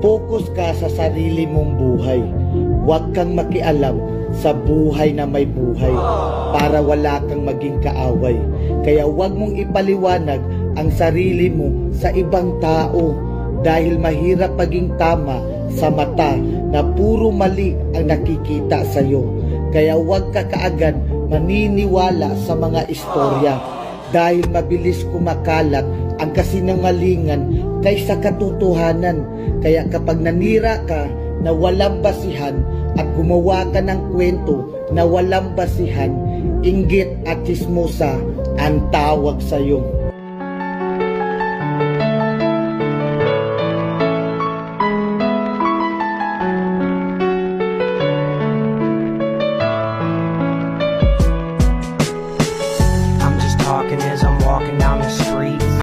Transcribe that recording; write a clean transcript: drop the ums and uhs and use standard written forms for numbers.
Focus ka sa sarili mong buhay. Huwag kang makialam sa buhay na may buhay para wala kang maging kaaway. Kaya huwag mong ipaliwanag ang sarili mo sa ibang tao dahil mahirap maging tama sa mata na puro mali ang nakikita sa iyo. Kaya huwag ka kaagad maniniwala sa mga istorya dahil mabilis kumakalat ang kasinungalingan kaysa katotohanan. Kaya kapag nanira ka na walang basihan at gumawa ka ng kwento na walang basihan, inggit at chismosa ang tawag sa iyo.